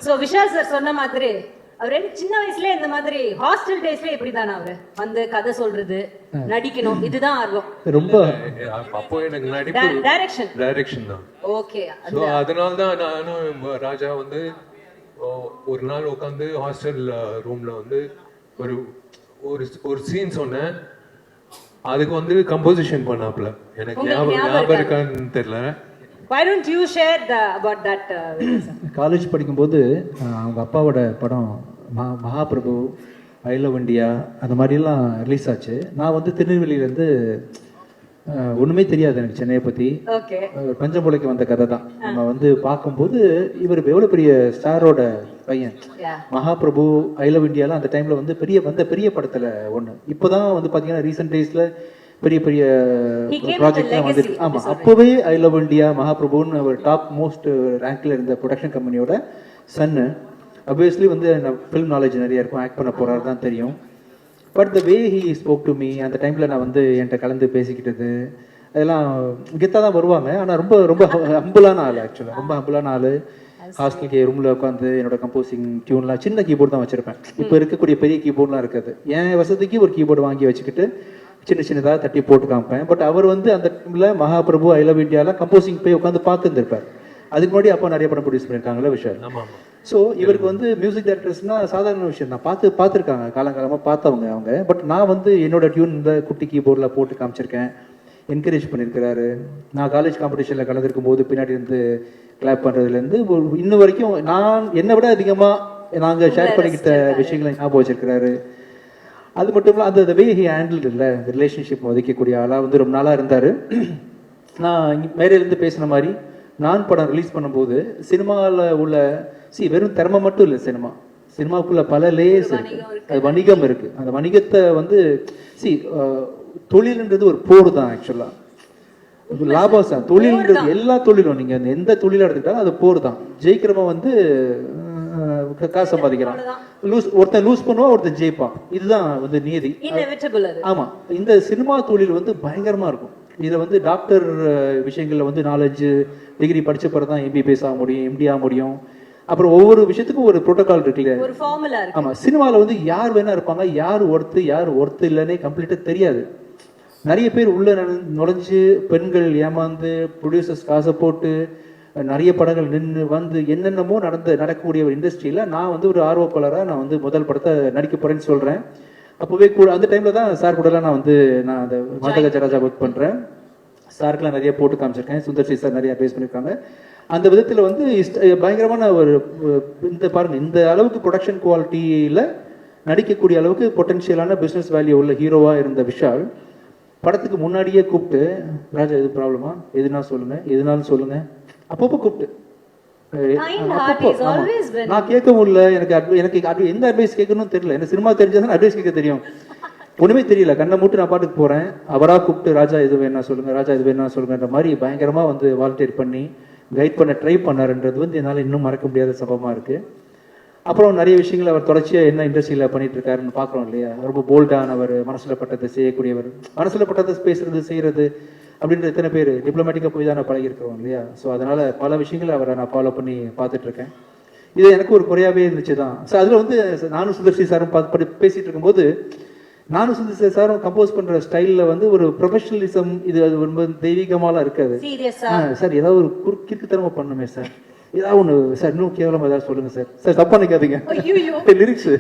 So Vishal sir சொன்ன மாதிரி அவர் சின்ன வயசுல இந்த மாதிரி ஹாஸ்டல் டேஸ்ல இப்படிதானே அவரு வந்து கதை சொல்றது நடிக்கணும் இதுதான் ஆர்வம் ரொம்ப அப்போ எனக்கு நடிப்பு டைரக்ஷன் தான். ஓகே ஸோ அதனால தான் நானும் ராஜா வந்து ஒரு நாள் உட்காந்து ஹாஸ்டல் ரூம்ல வந்து ஒரு ஒரு ஒரு சீன் சொன்னேன். அதுக்கு வந்து கம்போசிஷன் பண்ணாப்ல. எனக்கு ஞாபகம் இருக்கான்னு தெரியல. Why don't you share about that? College படிக்கும்போது அவங்க அப்பாவோட படம் மகாபிரபு, ஐ லவ் இண்டியா அந்த மாதிரிலாம் ரிலீஸ் ஆச்சு. நான் வந்து திருநெல்வேலியிலேருந்து ஒன்றுமே தெரியாது எனக்கு சென்னையை பற்றி. பஞ்சம்புலைக்கு வந்த கதை தான். நம்ம வந்து பார்க்கும்போது இவர் எவ்வளோ பெரிய ஸ்டாரோட பையன். மகாபிரபு, ஐ லவ் இண்டியாலாம் அந்த டைமில் வந்து பெரிய படத்தில் ஒன்று. இப்போ தான் வந்து பார்த்தீங்கன்னா ரீசெண்ட் டேஸில் பெரிய பெரிய ப்ராஜெக்ட்லாம் வந்துருக்கு. ஆமாம், அப்போவே ஐ லவ் இண்டியா, மகாபிரபுன்னு ஒரு டாப் மோஸ்ட் ரேங்க்ல இருந்த ப்ரொடக்ஷன் கம்பெனியோட சன்னு. அப்வியஸ்லி வந்து ஃபில்ம் நாலேஜ் நிறைய இருக்கும், ஆக்ட் பண்ண போறாரு தான் தெரியும். But the way he spoke to me, அந்த டைமில் நான் வந்து என்கிட்ட கலந்து பேசிக்கிட்டது அதெல்லாம் கெத்தாக தான் வருவாங்க. ஆனால் ரொம்ப ரொம்ப ஹம்பிளான ஆள். ஆக்சுவலாக ரொம்ப ஹம்பிளான ஆள். ஹாஸ்டலுக்கு ரூமில் உட்காந்து என்னோட கம்போசிங் டியூன்லாம் சின்ன கீபோர்டு தான் வச்சுருப்பேன். இப்போ இருக்கக்கூடிய பெரிய கீபோர்ட்லாம் இருக்காது. என் வசதிக்கு ஒரு கீபோர்டு வாங்கி வச்சுக்கிட்டு சின்ன சின்னதாக தட்டி போட்டு காமிப்பேன். பட் அவர் வந்து அந்த டைமில் மகாபிரபு, ஐ லவ் இண்டியாலாம் கம்போசிங் போய் உட்காந்து பார்த்துருந்துருப்பார். அதுக்கு முன்னாடி அப்போ நிறைய படம் ப்ரொடியூஸ் பண்ணியிருக்காங்களே விஷயம். ஸோ இவருக்கு வந்து மியூசிக் டைரக்டர்ஸ்னா சாதாரண விஷயம் தான். பார்த்துருக்காங்க, காலங்காலமாக பார்த்தவங்க அவங்க. பட் நான் வந்து என்னோட டியூன் இந்த குட்டி கீபோர்டில் போட்டு காமிச்சிருக்கேன், என்கரேஜ் பண்ணியிருக்கிறாரு. நான் காலேஜ் காம்படிஷனில் கலந்துருக்கும் போது பின்னாடி இருந்து கிளாப் பண்ணுறதுலேருந்து இன்ன வரைக்கும் நான் என்னை விட அதிகமாக நாங்கள் ஷேர் பண்ணிக்கிட்ட விஷயங்களை ஞாபகம் வச்சிருக்கிறாரு. அது மட்டும் இல்லை, அந்த வே ஹி ஹேண்டில் இல்லை இந்த ரிலேஷன்ஷிப் ஒதுக்கக்கூடிய ஆளாக வந்து ரொம்ப நாளாக இருந்தார். நான் மேலேருந்து பேசின மாதிரி நான் படம் ரிலீஸ் பண்ணும்போது சினிமாவில் உள்ள வெறும் திறமை மட்டும் இல்லை, சினிமாவுக்குள்ள பல லேயர்ஸ் இருக்கு, அது வணிகம் இருக்கு. அந்த வணிகத்தை வந்து தொழில்ன்றது ஒரு போர் தான். ஆக்சுவலாக லாபம் தான் தொழில்ன்றது. எல்லா தொழிலும் நீங்க எந்த தொழிலை எடுத்துக்கிட்டாலும் அது போர் தான். ஜெயிக்கிறவன் வந்து காசு சம்பாதிக்கிறான், ஒருத்தன் லூஸ் பண்ணுவான், ஒருத்தன் ஜெயிப்பான். இதுதான் வந்து நீதி. ஆமா, இந்த சினிமா தொழில் வந்து பயங்கரமா இருக்கும். இதை வந்து டாக்டர் விஷயங்கள்ல வந்து நாலேஜ் டிகிரி படிச்ச பிறகு தான் எம்பிபிஎஸ் ஆக முடியும், எம்டி ஆக முடியும். அப்புறம் ஒவ்வொரு விஷயத்துக்கும் ஒரு புரோட்டோகால் இருக்கு இல்லையா? ஆமா, சினிமாவில் வந்து யார் வேணா இருப்பாங்க, யார் ஒர்த்து இல்லைன்னே கம்ப்ளீட்டா தெரியாது. நிறைய பேர் உள்ள நுழைஞ்சு பெண்கள் ஏமாந்து ப்ரொடியூசர்ஸ் காசை போட்டு நிறைய படங்கள் நின்று வந்து என்னென்னமோ நடக்கக்கூடிய ஒரு இண்டஸ்ட்ரியில நான் வந்து ஒரு ஆர்வப்பாளராக நான் வந்து முதல் படத்தை நடிக்க போறேன்னு சொல்றேன். அப்போவே கூட அந்த டைம்ல தான் சார் கூடலாம் நான் அந்த மண்டகஜராஜா ஒர்க் பண்றேன். சாருக்குலாம் நிறைய போட்டு காமிச்சிருக்கேன். சுந்தர் சி சார் நிறைய பேஸ் பண்ணியிருக்காங்க. அந்த விதத்தில் வந்து பயங்கரமான ஒரு இந்த பாருங்க, இந்த அளவுக்கு ப்ரொடக்ஷன் குவாலிட்டியில நடிக்கக்கூடிய அளவுக்கு பொட்டன்ஷியலான பிஸ்னஸ் வேல்யூ உள்ள ஹீரோவா இருந்த விஷால் படத்துக்கு முன்னாடியே கூப்பிட்டு, ராஜா எது ப்ராப்ளமா, எதுனாலும் சொல்லுங்க அப்பப்போ கூப்பிட்டு நான் கேட்க முடியல. எனக்கு எந்த அட்வைஸ் கேட்கணும்னு தெரியல. எனக்கு சினிமா தெரிஞ்சதான் அட்வைஸ் கேட்க தெரியும். ஒண்ணுமே தெரியல, கண்ணை மூட்டு நான் பாட்டுக்கு போறேன். அவரா கூப்பிட்டு ராஜா இது வேணா சொல்லுங்கன்ற மாதிரி பயங்கரமா வந்து வாலண்டியர் பண்ணி கைட் பண்ண ட்ரை பண்ணாருன்றது வந்து என்னால் இன்னும் மறக்க முடியாத சம்பவமா இருக்கு. அப்புறம் நிறைய விஷயங்கள் அவர் தொடர்ச்சியா என்ன இண்டஸ்ட்ரியில பண்ணிட்டு இருக்காருன்னு பாக்குறோம் இல்லையா? ரொம்ப போல்டானவர், மனசுல பட்டதை செய்யக்கூடியவர், மனசுல பட்டதை பேசுறது செய்யறது அப்படின்ற எத்தனை பேர் டிப்ளமேட்டிக்காக போய் தான் நான் பழகி இருக்கிறோம் இல்லையா? ஸோ அதனால பல விஷயங்களை அவரை நான் ஃபாலோ பண்ணி பார்த்துட்டு இருக்கேன். இது எனக்கு ஒரு குறையாவே இருந்துச்சு தான். ஸோ அதில் வந்து நானும் சுந்தர்சி சாரும் பேசிட்டு இருக்கும்போது நானும் சுந்தர்சி சாரும் கம்போஸ் பண்ற ஸ்டைலில் வந்து ஒரு ப்ரொஃபஷனலிசம், இது அது ரொம்ப தெய்வீகமாலாம் இருக்காது. சார் ஏதாவது ஒரு கிறுக்குத்தனமா பண்ணுமே சார், ஏதாவது ஒன்று சார், இன்னும் கேவலமா ஏதாவது சொல்லுங்க சார் தப்பா நினைக்காதீங்க லிரிக்ஸ்.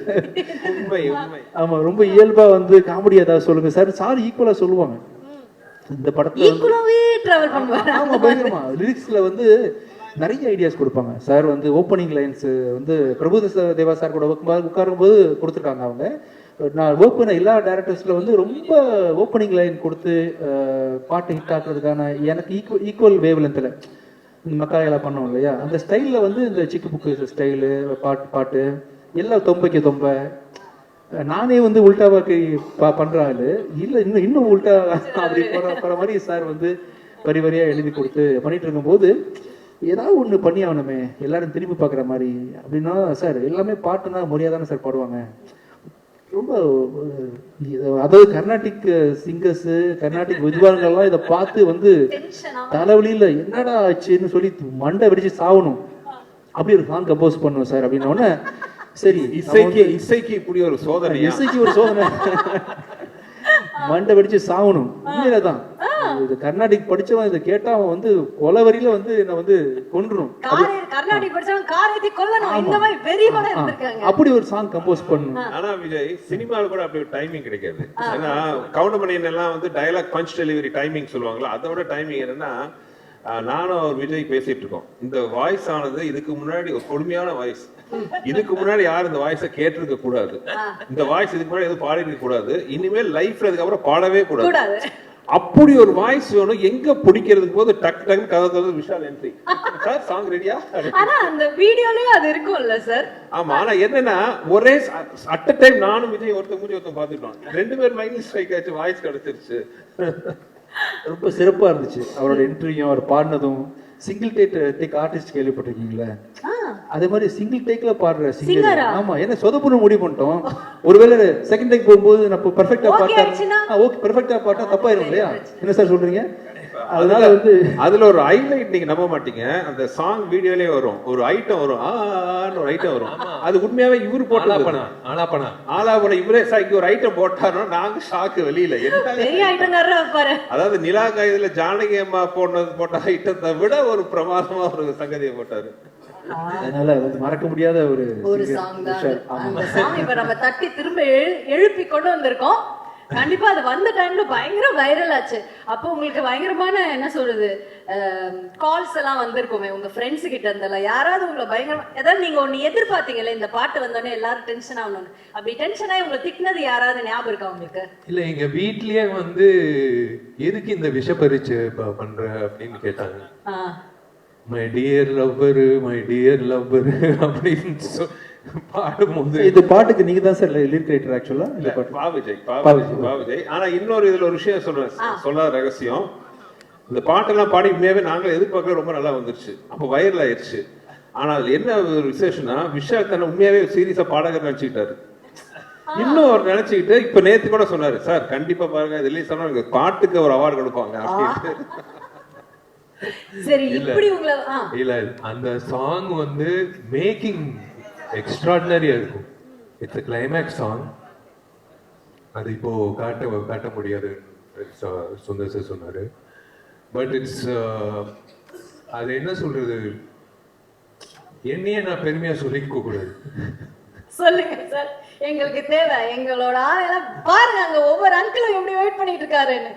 ஆமா, ரொம்ப இயல்பா வந்து காமெடி ஏதாவது சொல்லுங்க சார் ஈக்குவலா சொல்லுவாங்க. இந்த படத்துல ஆமா பயங்கரமா லிரிக்ஸ்ல வந்து நிறைய ஐடியாஸ் கொடுப்பாங்க சார். வந்து ஓப்பனிங் லைன்ஸ் வந்து பிரபு தேவா சார் கூட உட்காரும் போது கொடுத்துருக்காங்க. அவங்க நான் ஒர்க் பண்ண எல்லா டைரக்டர்ஸ்ல வந்து ரொம்ப ஓப்பனிங் லைன் கொடுத்து பாட்டு ஹிட் ஆக்குறதுக்கான எனக்கு ஈக்குவல் வேவ் லென்த்ல மக்காயெல்லாம் பண்ணோம் இல்லையா? அந்த ஸ்டைல்ல வந்து இந்த சிக்கு புக்கு ஸ்டைலு பாட்டு எல்லாம் தொம்பைக்கு தொம்ப நானே வந்து உல்டாவாக்கு பண்றாரு இல்ல, இன்னும் உல்டா அப்படி போற மாதிரி சார் வந்து வரியா எழுதி கொடுத்து பண்ணிட்டு இருக்கும் போது ஏதாவது ஒண்ணு பண்ணி ஆகணுமே, எல்லாரும் திரும்பி பாக்குற மாதிரி அப்படின்னா சார் எல்லாமே பாட்டுனா மரியாதானே சார் பாடுவாங்க. ரொம்ப அதாவது கர்நாடிக் சிங்கர்ஸ், கர்நாடிக் வித்வான்கள்லாம் இதை பார்த்து வந்து தலைவலியில என்னடா ஆச்சுன்னு சொல்லி மண்டை வெடிச்சு சாவணும். அப்படி ஒரு சாங் கம்போஸ் பண்ணுவோம் சார் அப்படின்ன உடனே சரி இசைக்கு இப்படி ஒரு சோதனை, இசைக்கு ஒரு சோதனை, மண்டை வெடிச்சு சாகணும். உண்மையிலதான் இது கர்நாடிக் படிச்சவன் இதை கேட்டா அவன் வந்து கொலவரியில வந்து என்ன வந்து கொன்றும். கர்நாடிக் படிச்சவன் காரியத்தை கொல்லணும், இந்த மாதிரி வெறியோட இருந்திருக்காங்க. அப்படி ஒரு சாங் கம்போஸ் பண்ணணும். ஆனா விஜய் சினிமாவில் கூட அப்படி ஒரு டைமிங் கிடைக்காது. ஏன்னா கவுண்டமணியன் எல்லாம் வந்து டயலாக் பஞ்ச் டெலிவரி டைமிங் சொல்லுவாங்களா, அதோட டைமிங் என்னன்னா நானும் ஒரு விஜய் பேசிட்டு இருக்கோம். இந்த வாய்ஸ் ஆனது இதுக்கு முன்னாடி ஒரு கொடுமையான வாய்ஸ், இதுக்கு முன்னாடி யாரும் இந்த வாய்ஸை கேட்டிருக்க கூடாது, இந்த வாய்ஸ் இதுக்கு முன்னாடி எதுவும் பாடி இருக்க கூடாது, இனிமேல் லைஃப்ல அதுக்கப்புறம் பாடவே கூடாது, அப்படி ஒரு வாய்ஸ் வேணும். எங்க பிடிக்கிறதுக்கு போது டக் டக் கதை விஷால் என்ட்ரி, சார் சாங் ரெடியா? ஆனா அந்த வீடியோலயும் அது இருக்கும்ல சார். ஆமா, ஆனா என்னன்னா ஒரே அட் அ டைம் நானும் விஜய் ஒருத்தன் பாத்துட்டோம், 2 பேர் மைண்ட் ஸ்ட்ரைக் ஆச்சு, வாய்ஸ் கிடைச்சிருச்சு. ரொம்ப சிறப்பா இருந்துச்சு அவரோட இன்டர்வியூ, அவர் பாடினதும். சிங்கிள் டேக் ஆர்டிஸ்ட் கேள்விப்பட்டிருக்கீங்களா? அதே மாதிரி சிங்கிள் டேக்ல பாடுற சிங்கர். ஆமா, ஏன்னா சொதப்புன்னு முடிவு பண்ணிட்டோம். ஒருவேளை செகண்ட் டேக் போகும்போது நம்ம பெர்ஃபெக்ட்டா பாட்டா ஓகே பெர்ஃபெக்ட்டா பாட்டா தப்பாயிரும் இல்லையா? என்ன சார் சொல்றீங்க? அதனால வந்து அதுல ஒரு ஹைலைட் நீங்க நம்ப மாட்டீங்க, அந்த சாங் வீடியோலயே வரும் ஒரு ஐட்டம் வரும், ஒரு ஐட்டம் வரும், அது உண்மையாவே இவரு போட்டு ஆலாபன இவரே சாய்க்கு ஒரு ஐட்டம் போட்டாரோ நாங்க ஷாக்கு வெளியில. அதாவது நிலா காயதுல ஜானகி அம்மா போட்ட ஐட்டத்தை விட ஒரு பிரமாதமா ஒரு சங்கதியை போட்டாரு. அதனால மறக்க முடியாத ஒரு சாங் தான் அந்த சாங். இப்ப நம்ம தட்டி திரும்ப எழுப்பி கொண்டு வந்திருக்கோம். கண்டிப்பா அது வந்த டைம்ல பயங்கர வைரல் ஆச்சு. அப்போ உங்களுக்கு பயங்கரமான என்ன சொல்றது கால்ஸ் எல்லாம் வந்திருக்குமே உங்க ஃப்ரெண்ட்ஸ் கிட்ட இருந்தெல்லாம். யாராவது உங்களை பயங்கரமா ஏதாவது நீங்க ஒண்ணு எதிர்பார்த்தீங்கல்ல, இந்த பாட்டு வந்தோடனே எல்லாரும் டென்ஷன் ஆகணும், அப்படி டென்ஷன் ஆகி உங்களை திட்டினது யாராவது ஞாபகம் இருக்கா உங்களுக்கு? இல்ல, எங்க வீட்லயே வந்து எதுக்கு இந்த விஷ பரீட்சை பண்ற அப்படின்னு கேட்டாங்க. மை டியர் லவ்வர் அப்படின்னு பாடும்போது இந்த பாட்டுக்கு நீங்க தான் சார் லிரிக் ரைட்டர் ஆக்சுவலா? இல்ல, பாவிஜய். ஆனா இன்னொரு இதுல ஒரு விஷயம் சொல்லாத ரகசியம், இந்த பாட்டெல்லாம் பாடி உண்மையாவே நாங்களும் எதிர்பார்க்கல, ரொம்ப நல்லா வந்துருச்சு, அப்ப வைரல் ஆயிடுச்சு. ஆனா அதுல என்ன ஒரு விசேஷம்னா விஷால் தன்னை உண்மையாவே சீரியஸா பாடகர் நினைச்சுக்கிட்டாரு. இன்னும் அவர் நினைச்சுக்கிட்டு இப்ப நேத்து கூட சொன்னாரு, சார் கண்டிப்பா பாருங்க இதுலயும் சொன்னா பாட்டுக்கு ஒரு அவார்டு கொடுப்பாங்க அப்படின்னு. சரி, இப்படி உங்களை இல்ல அந்த சாங் வந்து மேக்கிங் எக்ஸ்ட்ராடினரியா இருக்கும். It's climax song. அது இப்போ காட்ட முடியாது சுந்தர் சார் சொன்னாரு. பட் இட்ஸ் அது என்ன சொல்றது, என்னையே நான் பெருமையா சொல்லிக்க கூடாது. சொல்லுங்க சார், எங்களுக்கு தேவை. எங்களோட ஆளெல்லாம் பாருங்க, அங்க ஒவ்வொரு அங்கிளும் எப்படி வெயிட் பண்ணிட்டு இருக்காருன்னு.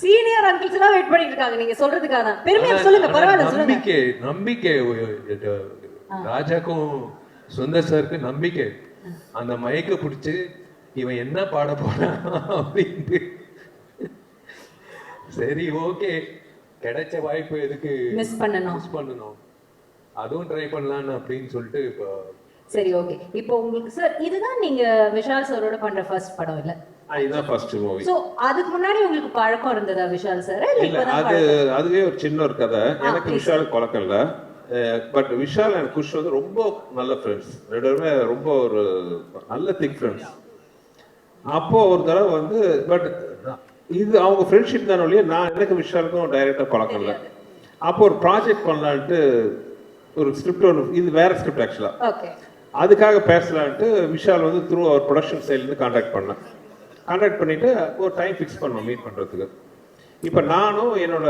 சீனியர் அங்கிள்ஸ் எல்லாம் வெயிட் பண்ணிட்டு இருக்காங்க நீங்க சொல்றதுக்காக. பெருமையா சொல்லுங்க, பரவாயில்ல சொல்லுங்க. நம்பிக்கை ராஜாக்கும் சுந்தர் சாருக்கு நம்பிக்கை. அந்த மயக்க பிடிச்சு இவன் என்ன பாட போறான் அப்படின்ட்டு. சரி ஓகே, கிடைச்ச வாய்ப்பு எதுக்கு மிஸ் பண்ணணும், அதுவும் ட்ரை பண்ணலான்னு அப்படின்னு சொல்லிட்டு இப்போ. சரி ஓகே, இப்போ உங்களுக்கு சார் இதுதான் நீங்க விஷால் சாரோட பண்ற ஃபர்ஸ்ட் படம் இல்ல? இதுதான் ஃபர்ஸ்ட் மூவி. சோ அதுக்கு முன்னாடி உங்களுக்கு பழக்கம் இருந்ததா விஷால் சார்? இல்ல, அதுவே ஒரு சின்ன ஒரு கதை. எனக்கு விஷால் பழக்கம் இல்ல, பட் விஷால் அண்ட் குஷ் வந்து ரொம்ப நல்ல ஃப்ரெண்ட்ஸ், 2 பேருமே ரொம்ப ஒரு நல்ல திக் ஃப்ரெண்ட்ஸ். அப்போ ஒரு தடவை வந்து பட் இது அவங்க ஃப்ரெண்ட்ஷிப் தானே ஒழிய எனக்கு விஷாலுக்கும் டைரக்டா பழக்கம் இல்லை. அப்போ ஒரு ப்ராஜெக்ட் பண்ணலான்ட்டு ஒரு ஸ்கிரிப்ட் ஒன்று, இது வேற ஸ்கிரிப்ட் ஆக்சுவலா, அதுக்காக பேசலான்ட்டு விஷால் வந்து த்ரூ அவர் ப்ரொடக்ஷன் சைட்லேருந்து கான்டாக்ட் பண்ணிட்டு ஒரு டைம் ஃபிக்ஸ் பண்ணோம் மீட் பண்றதுக்கு. இப்போ நானும் என்னோட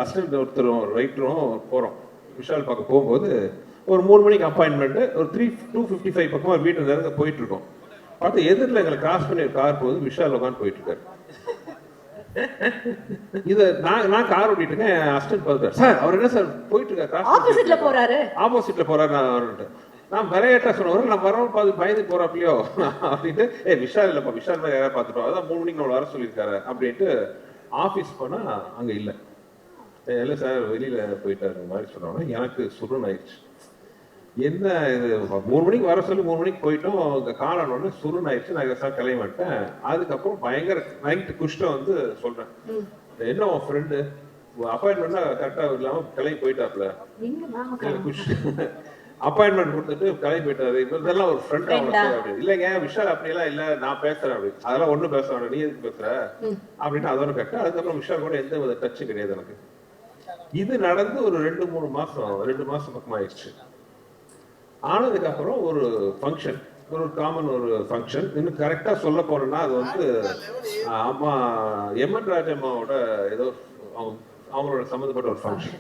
அசிஸ்டன்ட் ஒருத்தரும் ரைட்டரும் போறோம் விஷால் பார்க்க. போகும்போது ஒரு 3 மணிக்கு அப்பாயின்மெண்ட், ஒரு 2:55 பக்கமா வீட்டு நெருங்க போயிட்டு இருக்கோம். பார்த்து எதிரில் எங்களை கிராஸ் பண்ணி கார் போகுது, விஷால் உட்காந்து போயிட்டு இருக்காரு. இத நான் கார் ஓட்டிட்டு இருக்கேன், அசிஸ்டன்ட் பார்த்தாரு, சார் அவர் என்ன சார் போயிட்டு இருக்காரு, ஆப்போசிட்ல போறாரு. நான் விரையாட்டா சொன்னவர், நான் வரவும் பார்த்து பயந்து போறாப்பிலையோ அப்படின்ட்டு, விஷால் இல்லப்பா, விஷால் மாதிரி யாராவது பார்த்துட்டோம், அதான் 3 மணிக்கு நம்ம வர சொல்லியிருக்காரு அப்படின்ட்டு ஆஃபீஸ் போனா அங்க இல்லை. இல்லை சார் வெளியில போயிட்டாரு மாதிரி சொன்னோன்னா எனக்கு சுருன் ஆயிடுச்சு. என்ன இது 3 மணிக்கு வர சொல்லி 3 மணிக்கு போயிட்டோம், காலனோட சுருன் ஆயிடுச்சு. நான் சார் கிளம்பி மாட்டேன். அதுக்கப்புறம் பயங்கர நைட்டு குஷ்டம் வந்து சொல்றேன், என்ன உன் ஃப்ரெண்டு அப்பாயின்மெண்ட்னா கரெக்டா இல்லாம கிளம்பி போயிட்டாப்ல, குஷ் அப்பாயின்மெண்ட் கொடுத்துட்டு கிளம்பி போயிட்டாரு, இதெல்லாம் ஒரு ஃப்ரெண்ட் அப்படி இல்லைங்க விஷால் அப்படியெல்லாம் இல்ல, நான் பேசுறேன் அப்படி, அதெல்லாம் ஒண்ணும் பேச வேண்டாம், நீ எதுக்கு பேசுற அப்படின்ட்டு அதோட கேட்டேன். அதுக்கப்புறம் விஷால் கூட எந்த வித டச்சும் கிடையாது எனக்கு. இது நடந்து ஒரு 2 மாசம் பக்கம் ஆயிடுச்சு. ஆனதுக்கப்புறம் ஒரு ஃபங்க்ஷன், ஒரு காமன் ஒரு ஃபங்க்ஷன். இன்னும் கரெக்டாக சொல்ல போனோம்னா அது வந்து அம்மா எம்என் ராஜம்மாவோட ஏதோ அவங்களோட சம்மந்தப்பட்ட ஒரு ஃபங்க்ஷன்.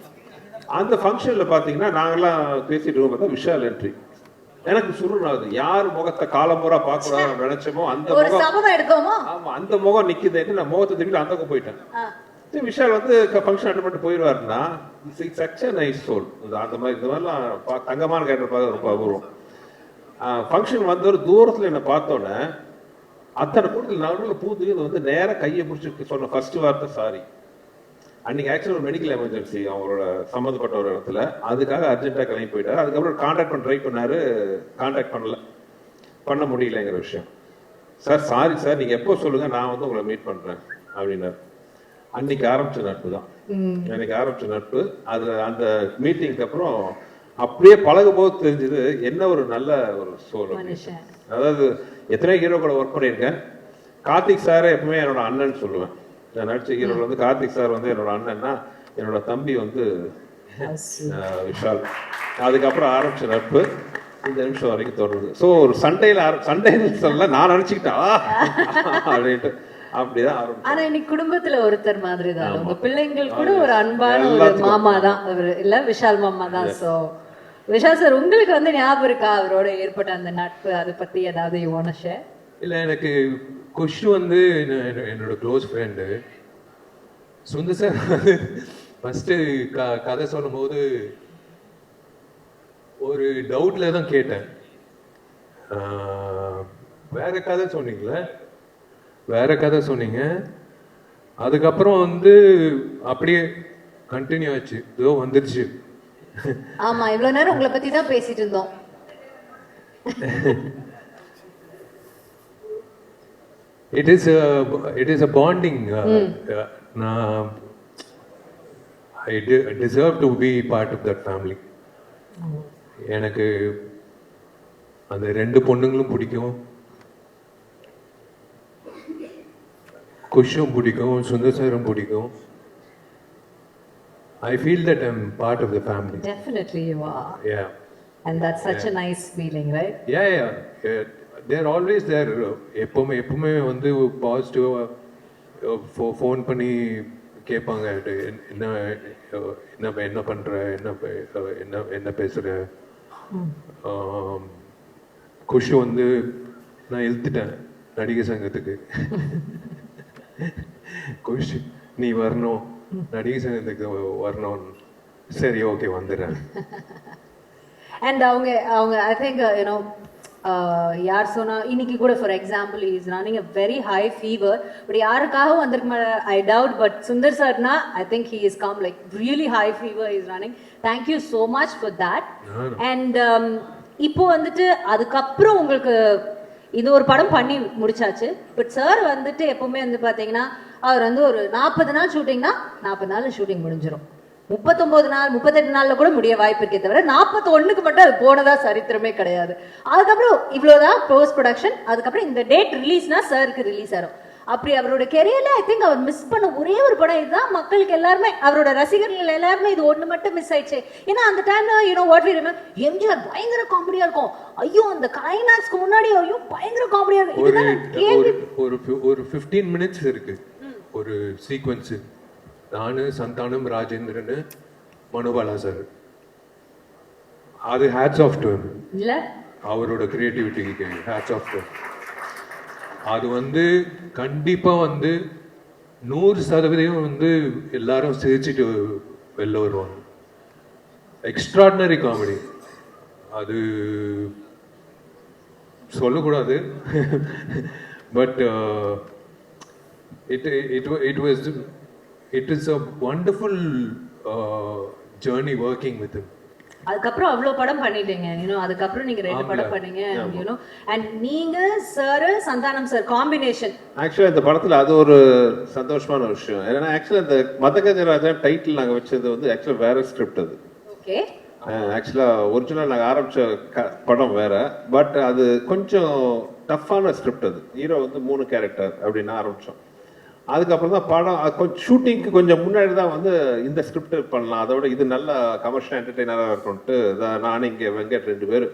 அந்த ஃபங்க்ஷனில் பார்த்தீங்கன்னா நாங்கெல்லாம் பேசிட்டு இருக்கோம், பார்த்தா விஷால் என்ட்ரி. எனக்கு சுருணாது, யார் முகத்தை காலமுறை பார்க்கக்கூடாது நினைச்சோமோ அந்த முகம், ஆமா அந்த முகம் நிக்குதுன்னு நான் முகத்தை திருப்பி அந்த பக்கம் போயிட்டேன். விஷால் வந்து ஃபங்க்ஷன் அட்டன் பண்ணிட்டு போயிடுவாருன்னா சச் அ நைஸ் சோல். அந்த மாதிரி இந்த மாதிரிலாம் தங்கமான கேரக்டர் பார்க்க ரொம்ப அபூர்வம். ஃபங்க்ஷன் வந்த ஒரு தூரத்தில் என்னை பார்த்தோன்னே அத்தனை கூட்டத்தில் நடுவில் பூத்து வந்து நேராக கையை பிடிச்சி சொன்ன ஃபர்ஸ்ட் வார்த்தை சாரி. அன்னைக்கு ஆக்சுவலாக ஒரு மெடிக்கல் எமர்ஜென்சி அவங்களோட சம்மந்தப்பட்ட ஒரு இடத்துல, அதுக்காக அர்ஜென்ட்டாக கிளம்பி போயிட்டாரு. அதுக்கப்புறம் கான்டாக்ட் பண்ண ட்ரை பண்ணாரு, கான்டாக்ட் பண்ண முடியலங்கிற விஷயம். சார் சாரி சார், நீங்கள் எப்போ சொல்லுங்க, நான் வந்து உங்களை மீட் பண்ணுறேன் அப்படின்னாரு. அன்னைக்கு ஆரம்பிச்ச நட்பு தான், அன்னைக்கு ஆரம்பிச்ச நட்பு. அது அந்த மீட்டிங்க்கு அப்புறம் அப்படியே பழகும் போது தெரிஞ்சது என்ன ஒரு நல்ல ஒரு சோல். அதாவது எத்தனை ஹீரோ கூட ஒர்க் பண்ணியிருக்கேன். கார்த்திக் சாரை எப்பவுமே என்னோட அண்ணன் சொல்லுவேன். நான் நடிச்ச ஹீரோல வந்து கார்த்திக் சார் வந்து என்னோட அண்ணன்னா, என்னோட தம்பி வந்து விஷால். அதுக்கப்புறம் ஆரம்பிச்ச நட்பு இந்த நிமிஷம் வரைக்கும் தொடருது. ஸோ ஒரு சண்டையில சொல்ல நான் நினைச்சுக்கிட்டேன் அப்படின்ட்டு அப்படிதான் ஆரம்பிச்சேன். ஆனா இன்னைக்கு குடும்பத்துல ஒருத்தர் மாதிரி தான், உங்க பிள்ளைங்கள் கூட ஒரு அன்பான ஒரு மாமா தான் அவரு, இல்ல விஷால் மாமா தான். ஸோ விஷால் சார், உங்களுக்கு வந்து ஞாபகம் இருக்கா அவரோட ஏற்பட்ட அந்த நட்பு? அதை பத்தி ஏதாவது யூ வாண்ட் டு ஷேர்? இல்லை, எனக்கு குஷ் வந்து என்னோட க்ளோஸ் ஃப்ரெண்டு. சுந்தர் சார் வந்து ஃபஸ்ட்டு கதை சொல்லும் போது ஒரு டவுட்ல தான் கேட்டேன். வேற கதை சொன்னீங்களே, வேற கதை சொன்னீங்க. அதுக்கப்புறம் வந்து அப்படியே கண்டினியூ ஆச்சு, இதோ வந்துருச்சு. ஆமா, இவ்வளவு நேரம் உங்களை பத்தி தான் பேசிட்டு இருந்தோம். It is a bonding. I deserve to be part of that family. எனக்கு அந்த ரெண்டு பொண்ணுங்களும் பிடிக்கும், குஷும் பிடிக்கும், சுந்தர் சாரும் பிடிக்கும். I feel that I'm part of the family. Definitely you are. Yeah. And that's such a nice feeling, right? Yeah. They're always there. எப்பவுமே வந்து பாசிட்டிவாக ஃபோன் பண்ணி கேட்பாங்க, என்ன பண்ணுற, என்ன பேசுகிற. குஷு வந்து நான் இழுத்துட்டேன் நடிகர் சங்கத்துக்கு. குஷ் நீ வரணும், நடிகர் சங்கத்துக்கு வரணும். சரி, ஓகே, வந்துடுறேன். And அவங்க I think யார் சொன்னா இன்னைக்கு கூட for example is running a very high fever, but யாருக்காகவும் வந்திருக்க ஐ டவுட், பட் சுந்தர் சார்னா I think he is come like really high fever is running. Thank you so much for that. And இப்போ வந்துட்டு அதுக்கப்புறம் உங்களுக்கு இது ஒரு படம் பண்ணி முடிச்சாச்சு. பட் சார் வந்துட்டு எப்பவுமே வந்து பார்த்தீங்கன்னா அவர் வந்து ஒரு 40 நாள் ஷூட்டிங்னா 40 நாள் ஷூட்டிங் முடிஞ்சிடும். 39 நாள் 38 நாள்ல கூட முடிய வாய்ப்பு இருக்கே தவிர 41க்கு மட்டும் அது போனதா சரித்திரமே கிடையாது. அதுக்கப்புறம் இவ்வளவுதான் போஸ்ட் ப்ரொடக்ஷன். அதுக்கப்புறம் இந்த டேட் ரிலீஸ்னா சாருக்கு ரிலீஸ் ஆகும். அப்படி அவரோட கெரியர்ல ஐ திங்க் அவர் மிஸ் பண்ண ஒரே ஒரு படம் இதுதான். மக்களுக்கு எல்லாருமே, அவரோட ரசிகர்கள் எல்லாருமே இது ஒண்ணு மட்டும் மிஸ் ஆயிடுச்சு. ஏன்னா அந்த டைம்ல வாட் வி ரிமெம்பர், எம்ஜிஆர் பயங்கர காமெடியா இருக்கும். ஐயோ அந்த கிளைமேக்ஸ்க்கு முன்னாடி ஐயோ பயங்கர காமெடியா இருக்கும். ஒரு 15 மினிட்ஸ் இருக்கு ஒரு சீக்வன்ஸ். நானு, சந்தானம், ராஜேந்திரன், மனோபாலா சார். அது ஹேட்ஸ் ஆஃப் டு இல்ல, அவரோட கிரியேட்டிவிட்டிக்கு ஹேட்ஸ் ஆஃப் டு. அது வந்து கண்டிப்பா வந்து 100% வந்து எல்லாரும் சிரிச்சுட்டு வெளில வருவாங்க. Extraordinary comedy. அது சொல்லக்கூடாது, but it is a wonderful journey working with him. அதுக்கப்புறம் அவ்வளவு படம் பண்ணிட்டீங்க, அதுக்கப்புறம் நீங்க 2 படம் பண்ணீங்க. அண்ட் நீங்க சார், சந்தானம் சார் காம்பினேஷன் ஆக்சுவலா இந்த படத்துல அது ஒரு சந்தோஷமான விஷயம். ஏன்னா ஆக்சுவலா இந்த மதகஜராஜா டைட்டில் நாங்க வச்சது வந்து ஆக்சுவலா வேற ஸ்கிரிப்ட். அது ஓகே, ஆக்சுவலா ஒரிஜினல் நாங்க ஆரம்பிச்ச படம் வேற, பட் அது கொஞ்சம் டஃப்பான ஸ்கிரிப்ட். அது ஹீரோ வந்து 3 கேரக்டர் அப்படின்னு ஆரம்பிச்சோம். அதுக்கப்புறம் தான் படம் கொஞ்சம் ஷூட்டிங்க்கு கொஞ்சம் முன்னாடி தான் வந்து இந்த ஸ்கிரிப்ட் பண்ணலாம், அதோட இது நல்ல கமர்ஷியல் என்டர்டெய்னராக இருக்கும்ட்டு நானும் இங்கே வெங்கட் 2 பேர்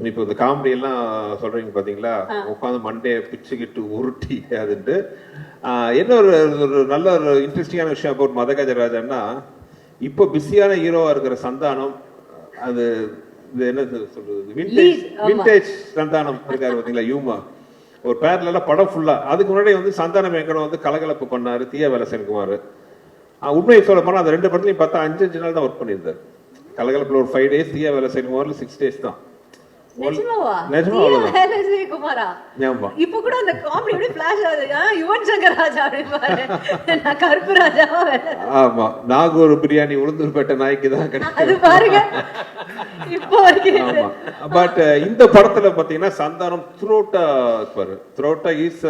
இப்போ இந்த காமெடி எல்லாம் சொல்றீங்க பாத்தீங்களா, உட்காந்து மண்டையை பிச்சுக்கிட்டு உருட்டி அதுன்ட்டு. என்ன ஒரு நல்ல ஒரு இன்ட்ரெஸ்டிங்கான விஷயம் about மதகஜராஜன்னா, இப்போ பிஸியான ஹீரோவா இருக்கிற சந்தானம், அது இது என்ன சொல்றது, விண்டேஜ் சந்தானம் இருக்காரு பாத்தீங்களா, யூமா ஒரு பேர்ல படம் ஃபுல்லா. அதுக்கு முன்னாடி வந்து சந்தானம் வெங்கடம் வந்து கலகலப்பு பண்ணாரு, தீயா வேலை சென்குமார். உண்மையை சொல்ல போனா அந்த 2 படத்துலையும் பார்த்தா 5 நாள் தான் ஒர்க் பண்ணியிருந்தாரு. கலகலப்புல ஒரு 5 days, தீயா வேலை சென்குமார்ல 6 days தான். இப்ப கூட அந்த காமெடி அப்படியே ஃபிளாஷ் ஆகுது. யுவன் சங்கர் ராஜா அப்படிப்பாரு, நான் கருப்பு ராஜாவா. ஆமா, நாகூர் பிரியாணி உளுந்தூர்பேட்டை நாய்க்கு தான் கிடைக்கும் பாருங்க இப்போ வரைக்கும். ஆமா, பட் இந்த படத்துல பாத்தீங்கன்னா சந்தானம் த்ரோட்டா இருப்பாரு. த்ரோட்டா இஸ்.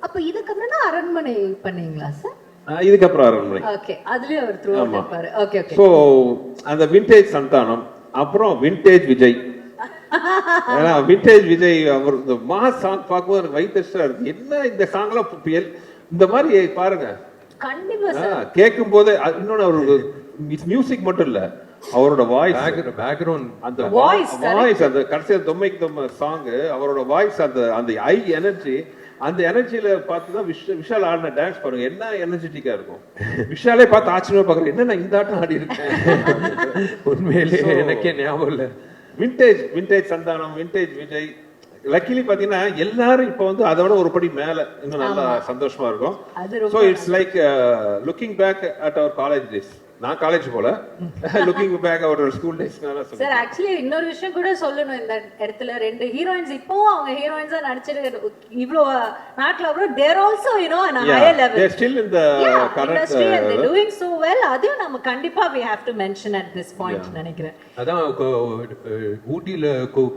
அப்ப இதுக்கப்புறம் தான் அரண்மனை பண்ணீங்களா சார்? இதுக்கப்புறம் அரண்மனை. ஓகே, அதுலயே அவர் த்ரோட்டா இருப்பாரு. Okay okay. சோ அந்த விண்டேஜ் சந்தானம், அப்புறம் விண்டேஜ் விஜய். ஏன்னா விண்டேஜ் விஜய் அவர் இந்த மாஸ் சாங் பார்க்கும்போது எனக்கு வயிற்றுச்சா இருக்கு. என்ன இந்த சாங்லாம் இந்த மாதிரி பாருங்க, கண்டிப்பா சார் கேட்கும் போது. இன்னொன்னு அவரு மியூசிக் மட்டும் இல்ல, அவரோட வாய்ஸ், பேக்ரவுண்ட், அந்த வாய்ஸ், அந்த கடைசியா தொம்மைக்கு தொம்மை சாங், அவரோட வாய்ஸ், அந்த ஐ எனர்ஜி, அந்த எனர்ஜியில பார்த்துதான் விஷால் ஆடின டான்ஸ் பாருங்க, என்ன எனர்ஜெட்டிக்கா இருக்கும். விஷாலே பார்த்து ஆச்சரியமா பாக்குறேன், என்ன நான் இந்த ஆட்டம் ஆடி இருக்கேன். உண்மையிலேயே எனக்கே ஞாபகம் இல்லை. Vintage Santhanam, vintage Vijay. Luckily பாத்தீங்கன்னா எல்லாரும் இப்ப வந்து அதோட ஒரு படி மேல, இன்னும் நல்லா சந்தோஷமா இருக்கும். So it's like looking back at our college days. நான் காலேஜ் போல, looking back our school days. Sir actually இன்னொரு விஷயம் கூட சொல்லணும் இந்த இடத்துல. 2 ஹீரோயின்ஸ் இப்போவும் அவங்க ஹீரோயின்ஸா நடிச்சிட்டு இவ்ளோ நாட்ல அப்புறம் there also you know an higher level, they are still in the current industry and they doing so well. அதையும் நம்ம கண்டிப்பா we have to mention at this point நினைக்கிறேன். அதான் ஊட்டியில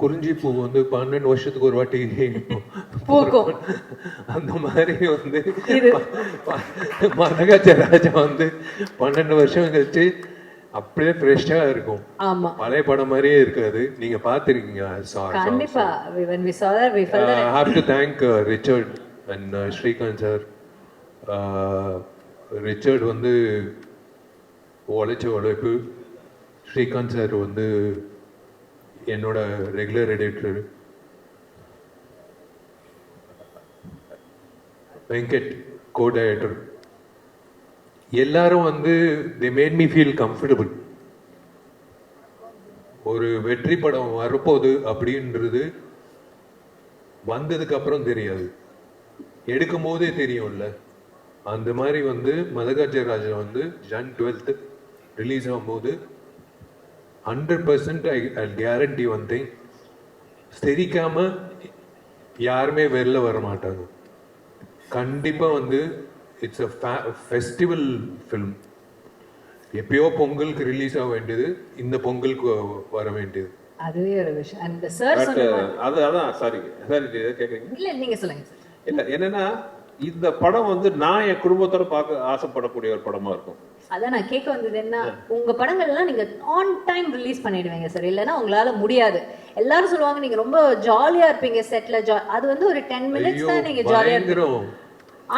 குறிஞ்சி பூ வந்து 12 வருஷத்துக்கு ஒரு வாட்டி பூக்கும். அந்த மாதிரி வந்து மதகஜராஜா வந்து 12 வருஷம் கழிச்சு அப்படியே ஃப்ரெஷ்ஷா இருக்கும். ஆமா, பழைய படம் மாதிரியே இருக்காது. நீங்க பாத்துருக்கீங்க கண்டிப்பா. when we saw that we felt that I have to thank Richard and Srikanth sir. Richard வந்து உழைச்ச உழைப்பு, ஸ்ரீகாந்த் சார் வந்து என்னோட regular editor, Venkat co director, எல்லாரும் வந்து they made me feel comfortable. ஒரு வெற்றி படம் வரப்போகுது அப்படின்றது வந்ததுக்கு அப்புறம் தெரியாது, எடுக்கும் போதே தெரியும்ல. அந்த மாதிரி வந்து மதகஜராஜா வந்து Jan 12th ரிலீஸ் ஆகும்போது 100% I guarantee one thing, சிரிக்காம யாருமே வெளில வர மாட்டாங்க. கண்டிப்பா வந்து இட்ஸ் அ ஃபெஸ்டிவல் ஃபிலிம். எப்பயோ பொங்கலுக்கு ரிலீஸ் ஆக வேண்டியது இந்த பொங்கலுக்கு வர வேண்டியது. அதுவே ஒரு விஷயம். அந்த சார் சொன்னாங்க. அதான் சாரி கேக்குறீங்க. இல்ல நீங்க சொல்லுங்க சார். இல்ல என்னன்னா, இந்த படம் வந்து நான் என் குடும்பத்தோட பார்க்க ஆசைப்படக்கூடிய ஒரு படமா இருக்கும். அதான் நான் கேட்க வந்தது என்ன, உங்க படங்கள் எல்லாம் நீங்க ஆன் டைம் ரிலீஸ் பண்ணிடுவீங்க சார், இல்லைன்னா உங்களால முடியாது. எல்லாரும் சொல்லுவாங்க நீங்க ரொம்ப ஜாலியா இருப்பீங்க செட்ல. அது வந்து ஒரு 10 minutes தான் நீங்க ஜாலியா இருப்பீங்க.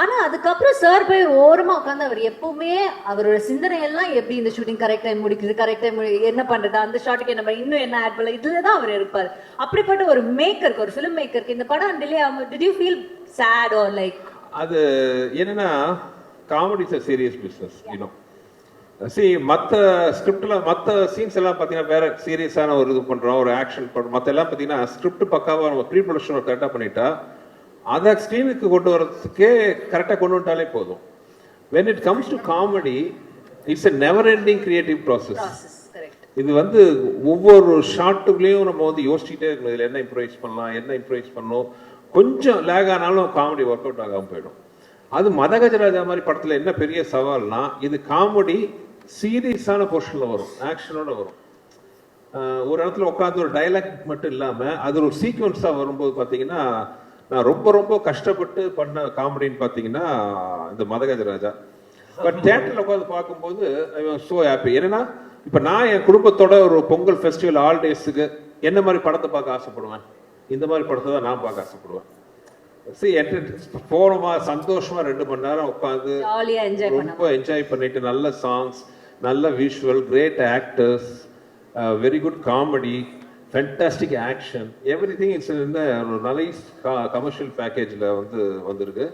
ஆனா அதுக்கப்புறம் சார் போய் ஓரமா உட்காந்து அவர் எப்பவுமே அவரோட சிந்தனை எல்லாம் எப்படி இந்த ஷூட்டிங் கரெக்ட் டைம் முடிக்குது, கரெக்ட் டைம் என்ன பண்றது, அந்த ஷாட்டுக்கு என்ன இன்னும் என்ன ஆட் பண்ணல, இதுலதான் அவர் இருப்பார். அப்படிப்பட்ட ஒரு மேக்கருக்கு, ஒரு ஃபிலிம் மேக்கருக்கு இந்த படம் டிலே ஆகும். Did you feel sad or like? அது என்னன்னா, comedy is a serious business, you know. மற்ற ஸ்கிரிப்ட்ல மற்ற சீன்ஸ் எல்லாம் பார்த்தீங்கன்னா வேற சீரியஸான ஒரு இது பண்றோம், ஒரு ஆக்ஷன் பண்றோம். மற்ற எல்லாம் பார்த்தீங்கன்னா ஸ்கிரிப்ட் பக்காவா நம்ம ப்ரீ ப்ரொடக்ஷன் கரெக்டாக பண்ணிட்டா அதை ஸ்க்ரீனுக்கு கொண்டு வரதுக்கே கரெக்டாக கொண்டு வந்துட்டாலே போதும். when it comes to comedy, it's a never ending creative process. இது வந்து ஒவ்வொரு ஷாட்டுக்குள்ளேயும் நம்ம வந்து யோசிச்சுட்டே இருக்கணும், இதில் என்ன இம்ப்ரூவைஸ் பண்ணலாம், என்ன இம்ப்ரூவைஸ் பண்ணணும். கொஞ்சம் லேக் ஆனாலும் காமெடி ஒர்க் அவுட் ஆகாமல் போயிடும். அது மதகஜராஜா மாதிரி படத்தில் என்ன பெரிய சவால்னா, இது காமெடி சீரியஸான போர்ஷனில் வரும், ஆக்ஷனோட வரும். ஒரு இடத்துல உட்காந்து ஒரு டைலாக் மட்டும் இல்லாமல் அது ஒரு சீக்வன்ஸாக வரும்போது பார்த்தீங்கன்னா, நான் ரொம்ப ரொம்ப கஷ்டப்பட்டு பண்ண காமெடின்னு பார்த்தீங்கன்னா இந்த மதகஜராஜா. பட் தியேட்டரில் உட்காந்து பார்க்கும்போது ஐ வாஸ் ஸோ ஹாப்பி. என்னன்னா, இப்போ நான் என் குடும்பத்தோட ஒரு பொங்கல் ஃபெஸ்டிவல் ஹாலிடேஸுக்கு என்ன மாதிரி படத்தை பார்க்க ஆசைப்படுவேன், இந்த மாதிரி படத்தை தான் நான் பார்க்க ஆசைப்படுவேன். போனோமா சந்தோஷமா 2 மணி நேரம் உட்காந்து ரொம்ப என்ஜாய் பண்ணிட்டு, நல்ல சாங்ஸ், நல்ல visual, great actors, very good comedy, fantastic action, every thing it's இந்த நைஸ் கமர்ஷியல் பேக்கேஜில் வந்து வந்திருக்கு.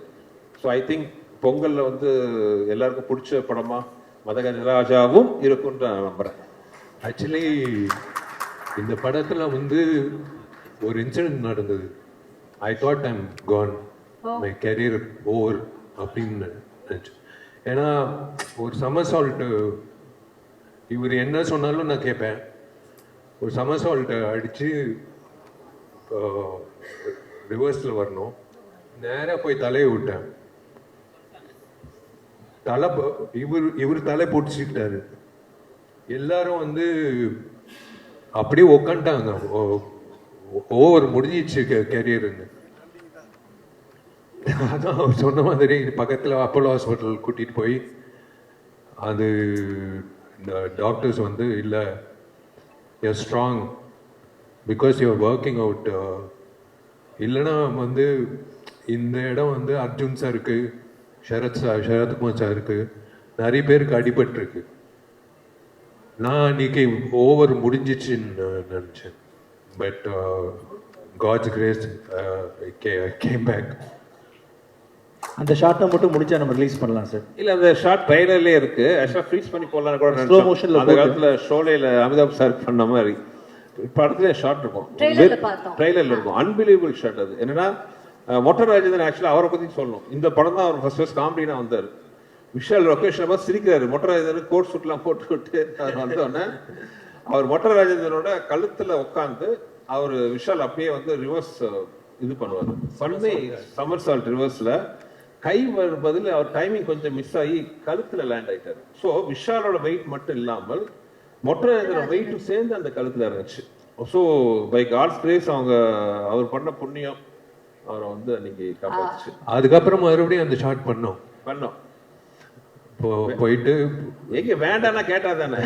ஸோ ஐ திங்க் பொங்கலில் வந்து எல்லாருக்கும் பிடிச்ச படமாக மதகஜராஜாவும் இருக்கும்னு நான் நம்புகிறேன். ஆக்சுவலி இந்த படத்துல வந்து ஒரு இன்சிடென்ட் நடந்தது. I thought I'm gone, my career over அப்படின்னு நினச்சேன். ஏன்னா ஒரு சமர்சால்ட் இவர் என்ன சொன்னாலும் நான் கேட்பேன். ஒரு சமர்சால்ட் அடித்து ரிவர்ஸில் வரணும், நேராக போய் தலையை விட்டேன். இவர் தலை போட்டுச்சுக்கிட்டாரு. எல்லாரும் வந்து அப்படியே உக்காண்டாங்க, ஓவர் முடிஞ்சிச்சு கெரியருன்னு. அதான் அவர் சொன்ன மாதிரி பக்கத்தில் அப்போலோ ஹாஸ்பிட்டல் கூட்டிகிட்டு போய் அது டாக்டர்ஸ் வந்து இல்லை, you strong because you're working out, இல்லைன்னா வந்து இந்த இடம் வந்து அர்ஜுன் சாருக்கு, சரத்குமார் சாருக்கு நிறைய பேருக்கு அடிபட்டிருக்கு. நான் அன்னைக்கு ஓவர் முடிஞ்சிச்சுன்னு நினச்சேன். But God's grace came back. அந்த ஷார்ட்டை மட்டும் முடிச்சா நம்ம ரிலீஸ் பண்ணலாம் சார். இல்ல அந்த ஷார்ட் ட்ரைலர்லயே இருக்கு. ஆக்சுவலா ஃப்ரீஸ் பண்ணி போடலாம்னு கூட ஸ்லோ மோஷன்ல அந்த காலத்துல ஷோலேல அமிதாப் சார் பண்ண மாதிரி படத்துல ஷார்ட் இருக்கும், ட்ரைலர்ல இருக்கும். Unbelievable short. அது என்னன்னா மொட்டை ராஜேந்திரன் ஆக்சுவலா அவரை பத்தி சொல்லணும். இந்த படம் தான் அவர் ஃபர்ஸ்ட் காமெடினா வந்தார். விஷால் லொகேஷன் பார்த்து சிரிக்கிறாரு. மொட்டை ராஜேந்திரன் கோட் சூட்லாம் போட்டுக்கிட்டு அவர் வந்தோடனே அவர் மொட்டை ராஜேந்திரனோட கழுத்துல உட்காந்து அவர் விஷால் அப்படியே வந்து ரிவர்ஸ் இது பண்ணுவார். பண்ணி சமர்சால்ட் ரிவர்ஸ்ல கை பதில் அவர் டைமிங் கொஞ்சம் மிஸ் ஆகி கழுத்துல லேண்ட் ஆயிட்டாரு. ஸோ விஷாலோட வெயிட் மட்டும் இல்லாமல் மொட்டை ராஜேந்திரன் வெயிட்டும் சேர்ந்து அந்த கழுத்துல இருந்துச்சு. ஸோ பை காட்ஸ் கிரேஸ் அவர் பண்ண புண்ணியம் அவரை வந்து அன்னைக்கு காப்பாத்துச்சு. அதுக்கப்புறம் மறுபடியும் அந்த ஷார்ட் பண்ணோம். போயிட்டு எங்க வேண்டாம்னா கேட்டா தானே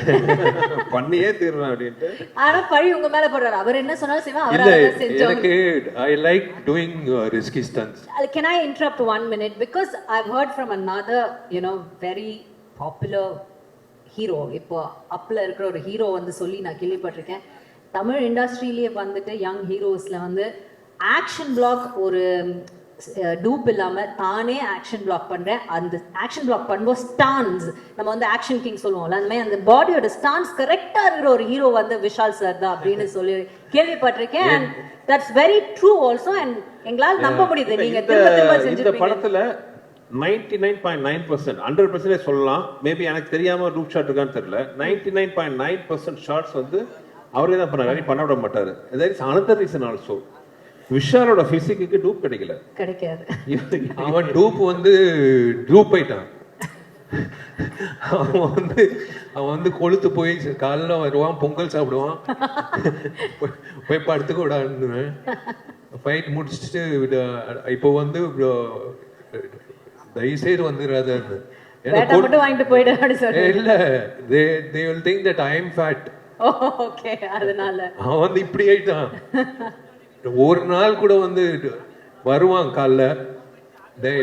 பண்ணியே தீரணும் அப்படின்ட்டு. ஆனா பழி உங்க மேல போடுறாரு. அவர் என்ன சொன்னாலும் செய்வா. இல்ல, எனக்கு I like doing risky stunts. Can I interrupt 1 minute because I've heard from another very popular hero. இப்போ அப்ல இருக்கிற ஒரு ஹீரோ வந்து சொல்லி நான் கேள்விப்பட்டிருக்கேன். தமிழ் இண்டஸ்ட்ரியிலேயே வந்துட்டு யங் ஹீரோஸ்ல வந்து ஆக்ஷன் பிளாக் ஒரு டூப் இல்லாம தானே ஆக்ஷன் பிளாக் பண்றேன். அந்த ஆக்ஷன் பிளாக் பண்ணும்போது ஸ்டான்ஸ், நம்ம வந்து ஆக்ஷன் கிங் சொல்லுவோம்ல, அந்த மாதிரி அந்த பாடியோட ஸ்டான்ஸ் கரெக்டா இருக்கிற ஒரு ஹீரோ வந்து விஷால் சார் தான் அப்படின்னு சொல்லி கேள்விப்பட்டிருக்கேன். And that's very true also. And எங்களால் நம்ப முடியுது நீங்க திரும்ப திரும்ப செஞ்சிருப்பீங்க. இந்த படத்துல 99.9% 100% சொல்லலாம். மேபி எனக்கு தெரியாம ரூப் ஷாட் இருக்கான்னு தெரியல. 99.9% ஷாட்ஸ் வந்து அவரே தான் பண்ணாரு, பண்ண விட மாட்டாரு. there is another reason also. விஷாலோட பிசிக்கு டூப் கிடைக்காது. அவன் டூப் வந்து டூப் ஆயிட்டான். அவன் வந்து கொளுத்து போய் காலைல வருவான், பொங்கல் சாப்பிடுவான், போய் படுத்துக்க விடான்னு ஃபைட் முடிச்சுட்டு இப்போ வந்து தயவுசெய்து வந்துடாதான்னு. இல்ல, they will think that I am fat. அதனால அவன் வந்து இப்படி ஆயிட்டான். ஒரு நாள் கூட வந்து வருவான் காலைல,